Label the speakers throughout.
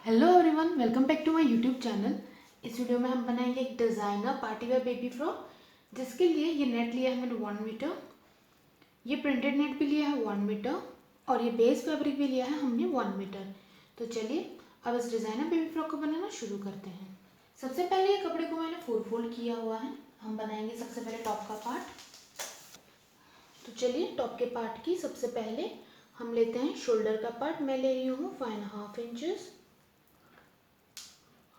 Speaker 1: Hello everyone, welcome back to my YouTube channel. इस video में हम बनाएंगे एक designer party wear baby frock, जिसके लिए ये नेट लिया है मैंने 1 मीटर। ये प्रिंटेड नेट भी लिया है 1 मीटर और ये बेस फैब्रिक भी लिया है हमने 1 मीटर। तो चलिए अब इस डिज़ाइनर बेबी फ्रॉक को बनाना शुरू करते हैं। सबसे पहले ये कपड़े को मैंने 4 फोल्ड किया हुआ है। हम बनाएंगे सबसे पहले टॉप का पार्ट। तो चलिए टॉप के पार्ट की सबसे पहले हम लेते हैं शोल्डर का पार्ट। मैं ले रही हूँ 5.5 इंचेस।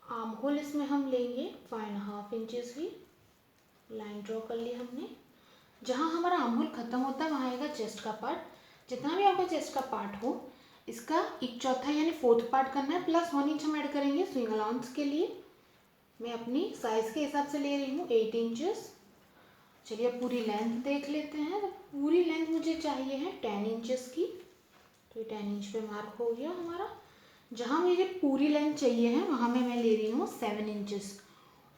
Speaker 1: आर्म होल इसमें हम लेंगे 5.5 इंचेस की लाइन ड्रॉ कर ली हमने। जहाँ हमारा आर्म होल खत्म होता है वहाँ आएगा चेस्ट का पार्ट। जितना भी आपका चेस्ट का पार्ट हो, इसका 1/4 यानी 4th पार्ट करना है, प्लस 1 इंच हम ऐड करेंगे स्विंग अलाउंस के लिए। मैं अपनी साइज़ के हिसाब से ले रही हूँ 8 इंचेस। चलिए अब पूरी लेंथ देख लेते हैं। तो पूरी लेंथ मुझे चाहिए है 10 इंचेस की। तो ये 10 इंच पे मार्क हो गया हमारा। जहाँ मुझे पूरी लेंथ चाहिए है वहाँ में मैं ले रही हूँ 7 इंचेस।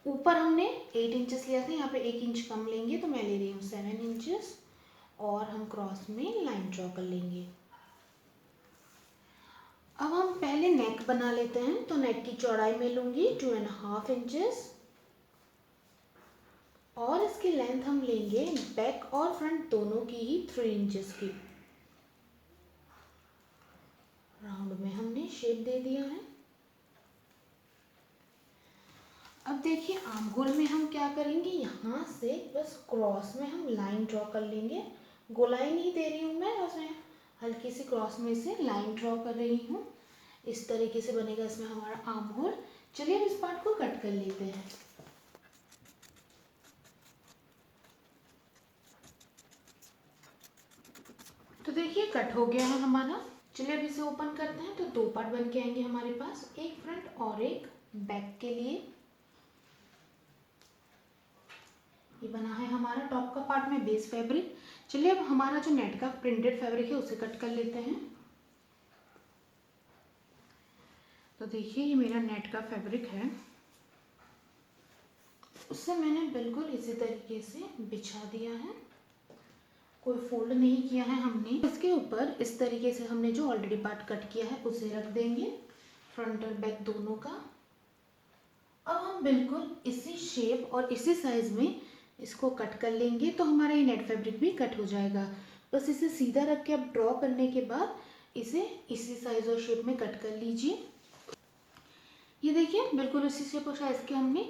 Speaker 1: ऊपर हमने 8 इंचेस लिया था, यहाँ पे 1 इंच कम लेंगे तो मैं ले रही हूँ 7 इंचेस। और हम क्रॉस में लाइन ड्रॉ कर लेंगे। अब हम पहले नेक बना लेते हैं। तो नेक की चौड़ाई में लूँगी 2.5 इंचेस और इसकी लेंथ हम लेंगे बैक और फ्रंट दोनों की ही 3 इंचेस की। राउंड में हमने शेप दे दिया है। अब देखिए आर्म होल में हम क्या करेंगे, यहाँ से बस क्रॉस में हम लाइन ड्रॉ कर लेंगे। गोलाई नहीं दे रही हूँ मैं, बस मैं हल्की सी क्रॉस में से लाइन ड्रॉ कर रही हूँ। इस तरीके से बनेगा इसमें हमारा आर्म होल। चलिए अब इस पार्ट को कट कर लेते हैं। तो देखिए कट हो गया है हमारा। चलिए अब इसे ओपन करते हैं। तो 2 पार्ट बन के आएंगे हमारे पास, एक फ्रंट और एक बैक के लिए। ये बना है हमारा टॉप का पार्ट में बेस फैब्रिक। चलिए अब हमारा जो नेट का प्रिंटेड फैब्रिक है उसे कट कर लेते हैं। तो देखिए ये मेरा नेट का फैब्रिक है, उससे मैंने बिल्कुल इसी तरीके से बिछा दिया है। कोई फोल्ड नहीं किया है हमने। इसके ऊपर इस तरीके से हमने जो ऑलरेडी पार्ट कट किया है उसे रख देंगे, फ्रंट और बैक दोनों का। अब हम बिल्कुल इसी शेप और इसी साइज में इसको कट कर लेंगे, तो हमारा ये नेट फैब्रिक भी कट हो जाएगा। बस इसे सीधा रख के अब ड्रॉ करने के बाद इसे इसी साइज और शेप में कट कर लीजिए। ये देखिए बिल्कुल इसी शेप और साइज के हमने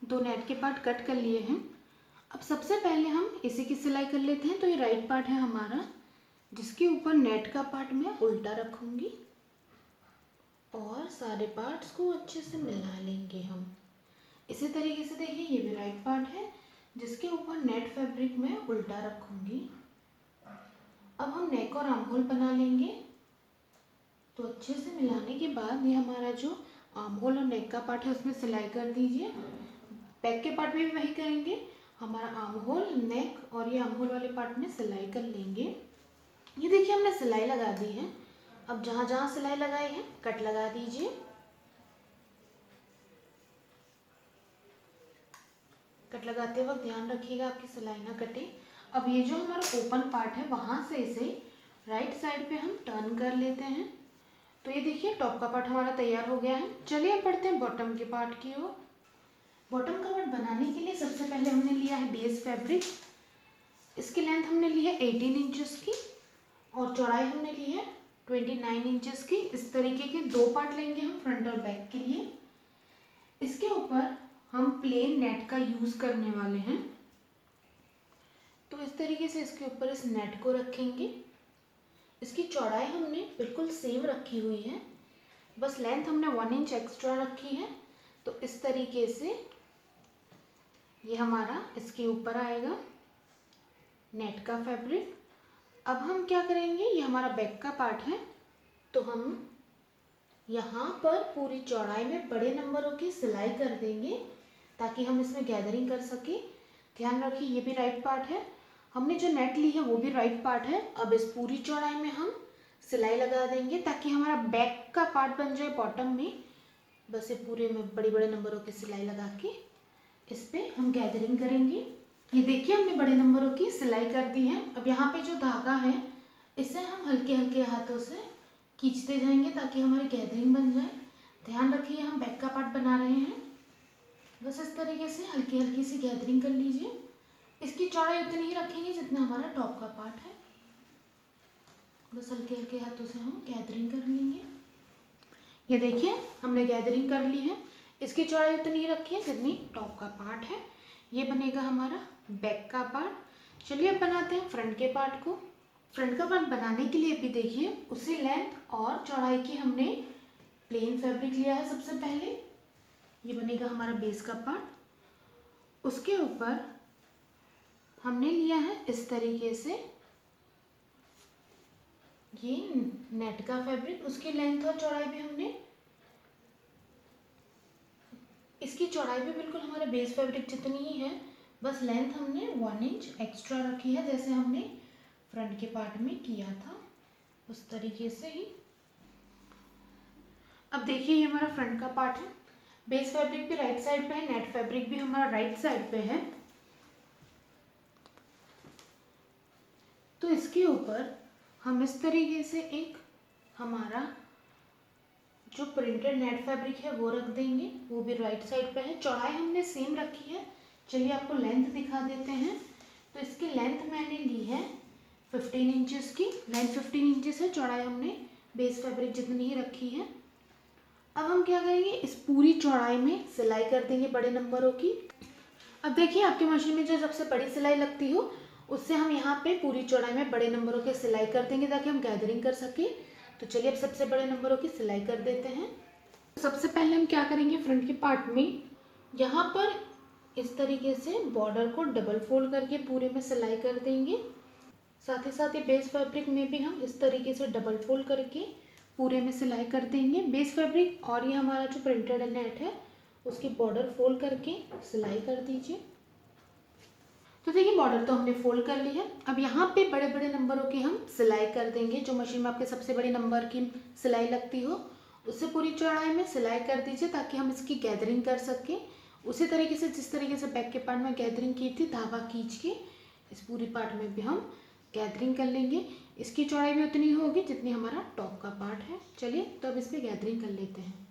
Speaker 1: 2 नेट के पार्ट कट कर लिए हैं। अब सबसे पहले हम इसी की सिलाई कर लेते हैं। तो ये राइट पार्ट है हमारा, जिसके ऊपर नेट का पार्ट मैं उल्टा रखूँगी और सारे पार्ट्स को अच्छे से मिला लेंगे हम। इसी तरीके से देखिए ये भी राइट पार्ट है, जिसके ऊपर नेट फैब्रिक मैं उल्टा रखूँगी। अब हम नेक और आर्म होल बना लेंगे। तो अच्छे से मिलाने के बाद ये हमारा जो आर्म होल और नेक का पार्ट है उसमें सिलाई कर दीजिए। बैक के पार्ट में भी वही करेंगे, हमारा आर्म होल, नेक और ये आर्म होल वाले पार्ट में सिलाई कर लेंगे। ये देखिए हमने सिलाई लगा दी है। अब जहाँ जहाँ सिलाई लगाई है कट लगा दीजिए। कट लगाते वक्त ध्यान रखिएगा आपकी सिलाई ना कटे। अब ये जो हमारा ओपन पार्ट है वहाँ से इसे राइट साइड पे हम टर्न कर लेते हैं। तो ये देखिए टॉप का पार्ट हमारा तैयार हो गया है। चलिए अब बढ़ते हैं बॉटम के पार्ट की ओर। बॉटम का पार्ट बनाने के लिए सबसे पहले हमने लिया है बेस फैब्रिक। इसकी लेंथ हमने ली है 18 इंचेस की और चौड़ाई हमने ली है 29 इंचेस की। इस तरीके के 2 पार्ट लेंगे हम फ्रंट और बैक के लिए। इसके ऊपर हम प्लेन नेट का यूज़ करने वाले हैं। तो इस तरीके से इसके ऊपर इस नेट को रखेंगे। इसकी चौड़ाई हमने बिल्कुल सेम रखी हुई है, बस लेंथ हमने 1 इंच एक्स्ट्रा रखी है। तो इस तरीके से ये हमारा इसके ऊपर आएगा नेट का फैब्रिक। अब हम क्या करेंगे, ये हमारा बैक का पार्ट है, तो हम यहाँ पर पूरी चौड़ाई में बड़े नंबरों की सिलाई कर देंगे ताकि हम इसमें गैदरिंग कर सके। ध्यान रखिए ये भी राइट पार्ट है, हमने जो नेट ली है वो भी राइट पार्ट है। अब इस पूरी चौड़ाई में हम सिलाई लगा देंगे ताकि हमारा बैक का पार्ट बन जाए बॉटम में। बस ये पूरे में बड़े बड़े नंबरों की सिलाई लगा के इस पर हम गैदरिंग करेंगे। ये देखिए हमने बड़े नंबरों की सिलाई कर दी है। अब यहाँ पे जो धागा है इसे हम हल्के हल्के हाथों से खींचते जाएंगे ताकि हमारी गैदरिंग बन जाए। ध्यान रखिए हम बैक का पार्ट बना रहे हैं। बस इस तरीके से हल्की हल्की सी गैदरिंग कर लीजिए। इसकी चौड़ाई उतनी ही रखेंगे जितना हमारा टॉप का पार्ट है। बस हल्के हल्के हाथों से हम गैदरिंग कर लेंगे। ये देखिए हमने गैदरिंग कर ली है। इसकी चौड़ाई उतनी ही रखिए जितनी टॉप का पार्ट है। ये बनेगा हमारा बैक का पार्ट। चलिए अब बनाते हैं फ्रंट के पार्ट को। फ्रंट का पार्ट बनाने के लिए भी देखिए उसी लेंथ और चौड़ाई की हमने प्लेन फैब्रिक लिया है। सबसे पहले ये बनेगा हमारा बेस का पार्ट। उसके ऊपर हमने लिया है इस तरीके से ये नेट का फैब्रिक। उसकी लेंथ और चौड़ाई भी हमने, इसकी चौड़ाई भी बिल्कुल हमारे बेस फैब्रिक जितनी ही है, बस लेंथ हमने 1 इंच एक्स्ट्रा रखी है जैसे हमने फ्रंट के पार्ट में किया था उस तरीके से ही। अब देखिए ये हमारा फ्रंट का पार्ट है। बेस फैब्रिक भी राइट साइड पे है, नेट फैब्रिक भी हमारा राइट साइड पे है। तो इसके ऊपर हम इस तरीके से एक हमारा जो प्रिंटेड नेट फैब्रिक है वो रख देंगे, वो भी राइट साइड पे है। चौड़ाई हमने सेम रखी है। चलिए आपको लेंथ दिखा देते हैं। तो इसकी लेंथ मैंने ली है 15 इंचेस की। लेंथ 15 इंचेस है, चौड़ाई हमने बेस फैब्रिक जितनी ही रखी है। अब हम क्या करेंगे, इस पूरी चौड़ाई में सिलाई कर देंगे बड़े नंबरों की। अब देखिए आपकी मशीन में जो सबसे बड़ी सिलाई लगती हो उससे हम यहाँ पे पूरी चौड़ाई में बड़े नंबरों की सिलाई कर देंगे ताकि हम गैदरिंग कर सके। तो चलिए अब सबसे बड़े नंबरों की सिलाई कर देते हैं। सबसे पहले हम क्या करेंगे, फ्रंट के पार्ट में यहाँ पर इस तरीके से बॉर्डर को डबल फोल्ड करके पूरे में सिलाई कर देंगे। साथ ही बेस फैब्रिक में भी हम इस तरीके से डबल फोल्ड करके पूरे में सिलाई कर देंगे। बेस फैब्रिक और ये हमारा जो प्रिंटेड नेट है उसकी बॉर्डर फोल्ड करके सिलाई कर दीजिए। तो देखिए बॉर्डर तो हमने फोल्ड कर ली है। अब यहाँ पे बड़े बड़े नंबरों की हम सिलाई कर देंगे। जो मशीन में आपके सबसे बड़े नंबर की सिलाई लगती हो उससे पूरी चौड़ाई में सिलाई कर दीजिए ताकि हम इसकी गैदरिंग कर सकें। उसी तरीके से जिस तरीके से बैक के पार्ट में गैदरिंग की थी, धागा खींच के इस पूरी पार्ट में भी हम गैदरिंग कर लेंगे। इसकी चौड़ाई भी उतनी होगी जितनी हमारा टॉप का पार्ट है। चलिए तो अब इस पर गैदरिंग कर लेते हैं।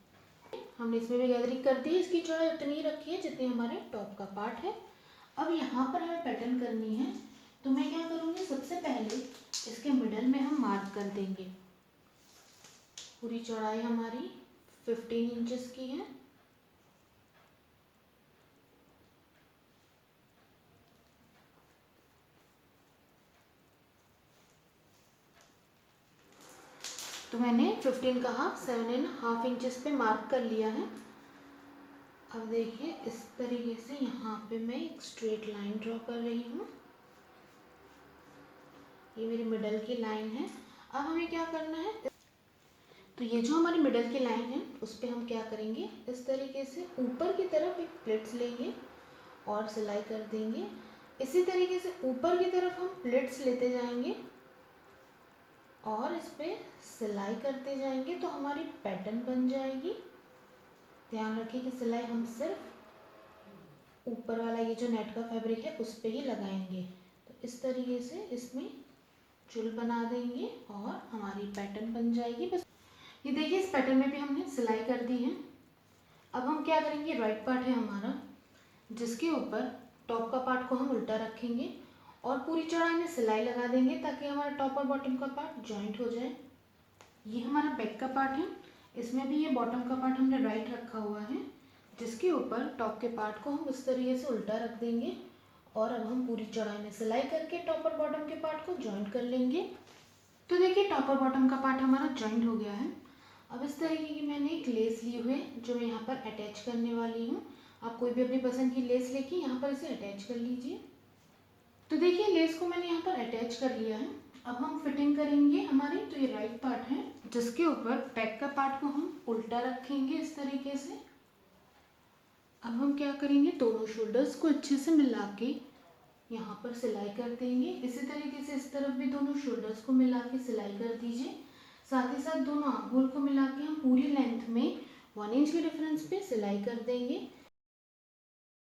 Speaker 1: हमने इसमें भी गैदरिंग कर दी है। इसकी चौड़ाई उतनी ही रखी है जितनी हमारे टॉप का पार्ट है। अब यहाँ पर हमें पैटर्न करनी है। तो मैं क्या करूँगी, सबसे पहले इसके मिडल में हम मार्क कर देंगे। पूरी चौड़ाई हमारी 15 इंचेस की है। तो मैंने 15 का हाफ 7.5 इंचेस पे मार्क कर लिया है। अब देखिए इस तरीके से यहाँ पे मैं एक स्ट्रेट लाइन ड्रॉ कर रही हूँ। ये मेरी मिडल की लाइन है। अब हमें क्या करना है, तो ये जो हमारी मिडल की लाइन है उस पर हम क्या करेंगे, इस तरीके से ऊपर की तरफ एक प्लिट्स लेंगे और सिलाई कर देंगे। इसी तरीके से ऊपर की तरफ हम प्लिट्स लेते जाएंगे और इस पर सिलाई करते जाएंगे तो हमारी पैटर्न बन जाएगी। ध्यान रखिए कि सिलाई हम सिर्फ ऊपर वाला ये जो नेट का फैब्रिक है उस पर ही लगाएंगे। तो इस तरीके से इसमें चुल बना देंगे और हमारी पैटर्न बन जाएगी। बस ये देखिए इस पैटर्न में भी हमने सिलाई कर दी है। अब हम क्या करेंगे, राइट पार्ट है हमारा जिसके ऊपर टॉप का पार्ट को हम उल्टा रखेंगे और पूरी चौड़ाई में सिलाई लगा देंगे ताकि हमारा टॉप और बॉटम का पार्ट जॉइंट हो जाए। ये हमारा बैक का पार्ट है। इसमें भी ये बॉटम का पार्ट हमने राइट रखा हुआ है जिसके ऊपर टॉप के पार्ट को हम इस तरीके से उल्टा रख देंगे और अब हम पूरी चौड़ाई में सिलाई करके टॉप और बॉटम के पार्ट को जॉइंट कर लेंगे। तो देखिए टॉप और बॉटम का पार्ट हमारा जॉइंट हो गया है। अब इस तरीके की मैंने एक लेस ली हुई है जो मैं यहाँ पर अटैच करने वाली हूँ। आप कोई भी अपनी पसंद की लेस लेके यहाँ पर इसे अटैच कर लीजिए। तो देखिए लेस को मैंने यहाँ पर अटैच कर लिया है। अब हम फिटिंग करेंगे हमारी, तो ये राइट पार्ट है जिसके ऊपर बैक का पार्ट को हम उल्टा रखेंगे इस तरीके से। अब हम क्या करेंगे, दोनों शोल्डर्स को अच्छे से मिला के यहाँ पर सिलाई कर देंगे। इसी तरीके से इस तरफ भी दोनों शोल्डर्स को मिला के सिलाई कर दीजिए। साथ ही साथ दोनों आर्महोल को मिला के हम पूरी लेंथ में 1 इंच के डिफरेंस पे सिलाई कर देंगे।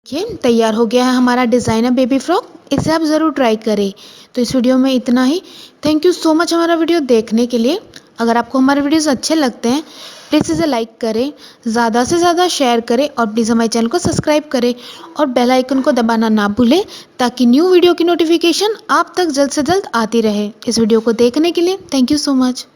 Speaker 2: ये तैयार हो गया है हमारा डिज़ाइनर बेबी फ्रॉक। इसे आप ज़रूर ट्राई करें। तो इस वीडियो में इतना ही। थैंक यू सो मच हमारा वीडियो देखने के लिए। अगर आपको हमारे वीडियोस अच्छे लगते हैं प्लीज़ इसे लाइक करें, ज़्यादा से ज़्यादा शेयर करें और प्लीज़ हमारे चैनल को सब्सक्राइब करें और बेल आइकन को दबाना ना भूलें ताकि न्यू वीडियो की नोटिफिकेशन आप तक जल्द से जल्द आती रहे। इस वीडियो को देखने के लिए थैंक यू सो मच।